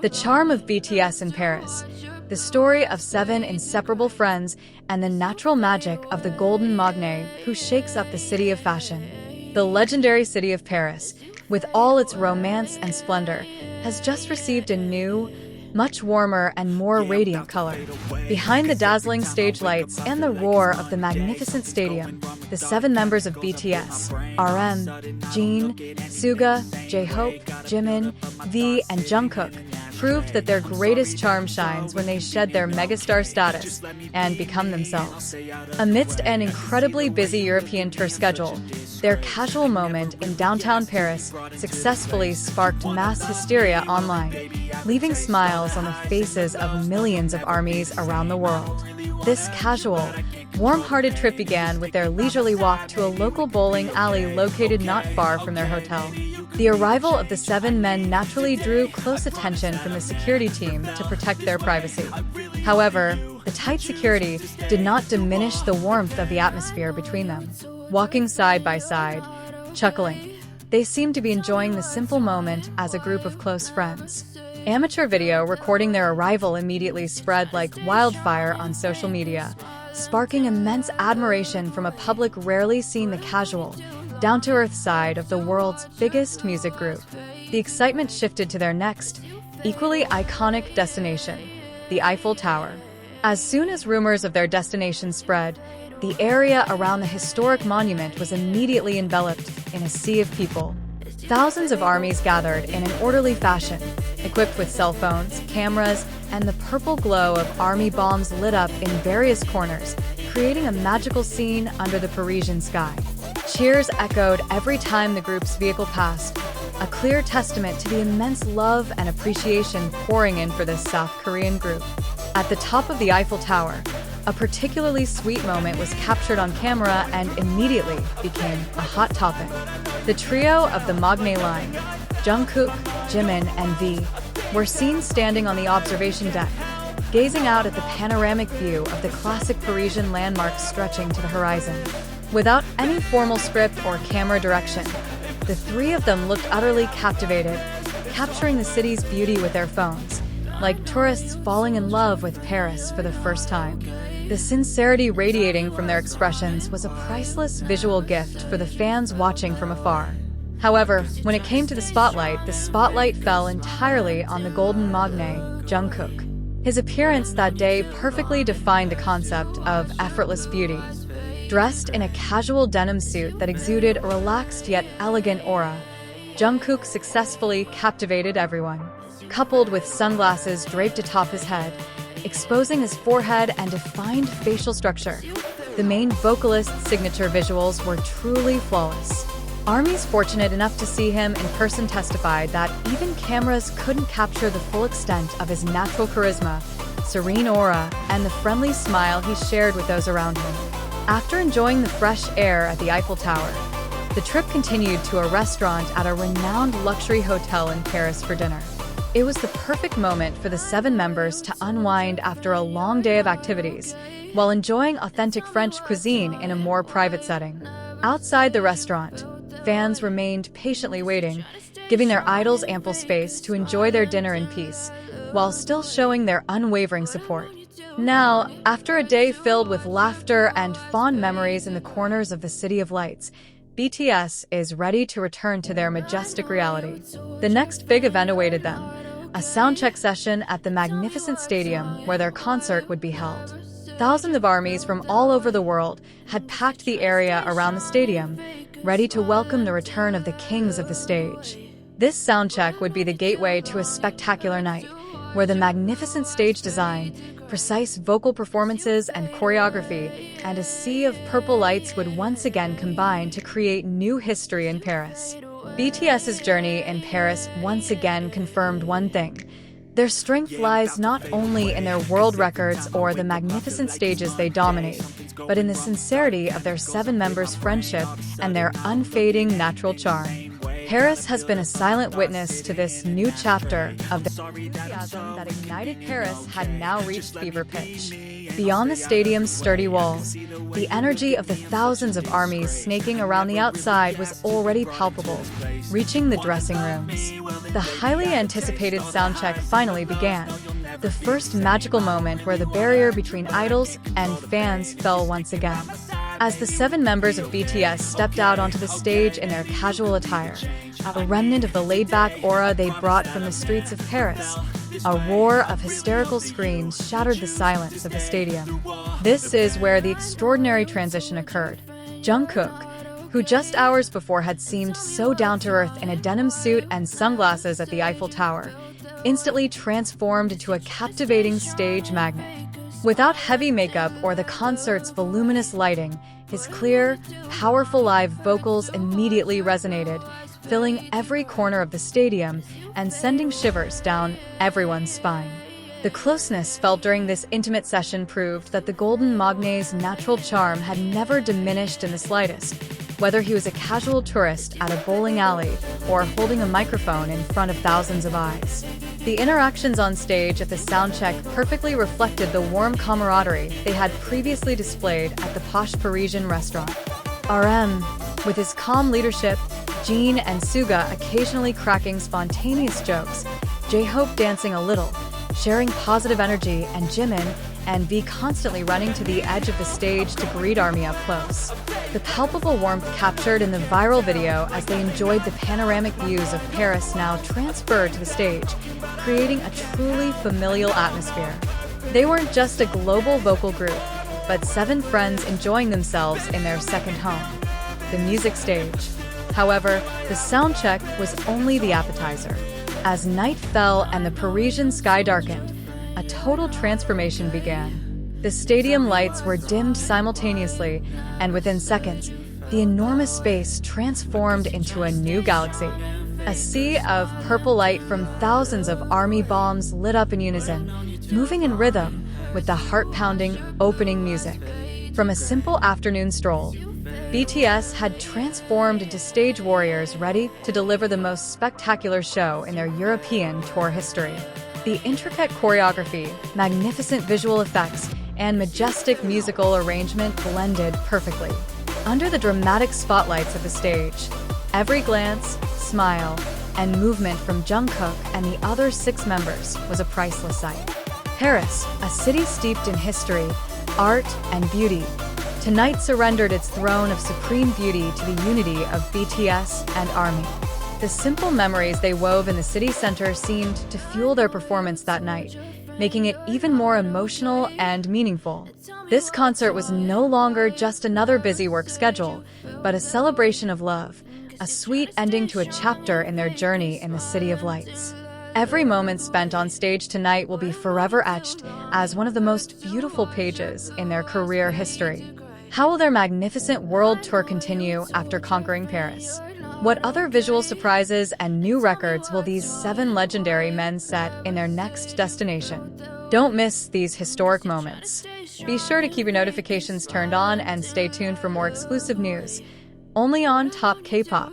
The charm of BTS in Paris, the story of seven inseparable friends, and the natural magic of the golden magne who shakes up the city of fashion. The legendary city of Paris, with all its romance and splendor, has just received a new, much warmer and more radiant color. Behind the dazzling stage lights and the roar of the magnificent stadium, the seven members of BTS, RM, Jin, Suga, J-Hope, Jimin, V, and Jungkook, proved that their greatest charm shines when they shed their megastar status and become themselves. Amidst an incredibly busy European tour schedule, their casual moment in downtown Paris successfully sparked mass hysteria online, leaving smiles on the faces of millions of armies around the world. This casual, warm-hearted trip began with their leisurely walk to a local bowling alley located not far from their hotel. The arrival of the seven men naturally drew close attention from the security team to protect their privacy. However, the tight security did not diminish the warmth of the atmosphere between them. Walking side by side, chuckling, they seemed to be enjoying the simple moment as a group of close friends. Amateur video recording their arrival immediately spread like wildfire on social media, sparking immense admiration from a public rarely seen the casual, down-to-earth side of the world's biggest music group. The excitement shifted to their next, equally iconic destination, the Eiffel Tower. As soon as rumors of their destination spread, the area around the historic monument was immediately enveloped in a sea of people. Thousands of armies gathered in an orderly fashion, equipped with cell phones, cameras, and the purple glow of army bombs lit up in various corners, creating a magical scene under the Parisian sky. Cheers echoed every time the group's vehicle passed, a clear testament to the immense love and appreciation pouring in for this South Korean group. At the top of the Eiffel Tower, a particularly sweet moment was captured on camera and immediately became a hot topic. The trio of the Magne line, Jungkook, Jimin, and V, were seen standing on the observation deck, gazing out at the panoramic view of the classic Parisian landmarks stretching to the horizon. Without any formal script or camera direction, the three of them looked utterly captivated, capturing the city's beauty with their phones, like tourists falling in love with Paris for the first time. The sincerity radiating from their expressions was a priceless visual gift for the fans watching from afar. However, when it came to the spotlight fell entirely on the golden magne, Jungkook. His appearance that day perfectly defined the concept of effortless beauty. Dressed in a casual denim suit that exuded a relaxed yet elegant aura, Jungkook successfully captivated everyone. Coupled with sunglasses draped atop his head, exposing his forehead and defined facial structure, the main vocalist's signature visuals were truly flawless. Armies fortunate enough to see him in person testified that even cameras couldn't capture the full extent of his natural charisma, serene aura, and the friendly smile he shared with those around him. After enjoying the fresh air at the Eiffel Tower, the trip continued to a restaurant at a renowned luxury hotel in Paris for dinner. It was the perfect moment for the seven members to unwind after a long day of activities, while enjoying authentic French cuisine in a more private setting. Outside the restaurant, fans remained patiently waiting, giving their idols ample space to enjoy their dinner in peace, while still showing their unwavering support. Now, after a day filled with laughter and fond memories in the corners of the City of Lights, BTS is ready to return to their majestic reality. The next big event awaited them, a soundcheck session at the magnificent stadium where their concert would be held. Thousands of armies from all over the world had packed the area around the stadium, ready to welcome the return of the kings of the stage. This soundcheck would be the gateway to a spectacular night, where the magnificent stage design, precise vocal performances and choreography, and a sea of purple lights would once again combine to create new history in Paris. BTS's journey in Paris once again confirmed one thing. Their strength lies not only in their world records or the magnificent stages they dominate, but in the sincerity of their seven members' friendship and their unfading natural charm. Paris has been a silent witness to this new chapter of the enthusiasm that ignited Paris had now reached fever pitch. Beyond the stadium's sturdy walls, the energy of the thousands of armies snaking around the outside was already palpable, reaching the dressing rooms. The highly anticipated soundcheck finally began, the first magical moment where the barrier between idols and fans fell once again. As the 7 members of BTS stepped out onto the stage in their casual attire, a remnant of the laid-back aura they brought from the streets of Paris, a roar of hysterical screams shattered the silence of the stadium. This is where the extraordinary transition occurred. Jungkook, who just hours before had seemed so down-to-earth in a denim suit and sunglasses at the Eiffel Tower, instantly transformed into a captivating stage magnet. Without heavy makeup or the concert's voluminous lighting, his clear, powerful live vocals immediately resonated, filling every corner of the stadium and sending shivers down everyone's spine. The closeness felt during this intimate session proved that the Golden Magne's natural charm had never diminished in the slightest, whether he was a casual tourist at a bowling alley or holding a microphone in front of thousands of eyes. The interactions on stage at the soundcheck perfectly reflected the warm camaraderie they had previously displayed at the posh Parisian restaurant. RM, with his calm leadership, Jin and Suga occasionally cracking spontaneous jokes, J-Hope dancing a little, sharing positive energy, and Jimin and V constantly running to the edge of the stage to greet ARMY up close. The palpable warmth captured in the viral video as they enjoyed the panoramic views of Paris now transferred to the stage, creating a truly familial atmosphere. They weren't just a global vocal group, but 7 friends enjoying themselves in their second home, the music stage. However, the soundcheck was only the appetizer. As night fell and the Parisian sky darkened, a total transformation began. The stadium lights were dimmed simultaneously, and within seconds, the enormous space transformed into a new galaxy. A sea of purple light from thousands of ARMY bombs lit up in unison, moving in rhythm with the heart-pounding opening music. From a simple afternoon stroll, BTS had transformed into stage warriors ready to deliver the most spectacular show in their European tour history. The intricate choreography, magnificent visual effects, and majestic musical arrangement blended perfectly. Under the dramatic spotlights of the stage, every glance, smile, and movement from Jungkook and the other 6 members was a priceless sight. Paris, a city steeped in history, art, and beauty, tonight surrendered its throne of supreme beauty to the unity of BTS and ARMY. The simple memories they wove in the city center seemed to fuel their performance that night, making it even more emotional and meaningful. This concert was no longer just another busy work schedule, but a celebration of love, a sweet ending to a chapter in their journey in the City of Lights. Every moment spent on stage tonight will be forever etched as one of the most beautiful pages in their career history. How will their magnificent world tour continue after conquering Paris? What other visual surprises and new records will these 7 legendary men set in their next destination? Don't miss these historic moments. Be sure to keep your notifications turned on and stay tuned for more exclusive news. Only on Top K-Pop.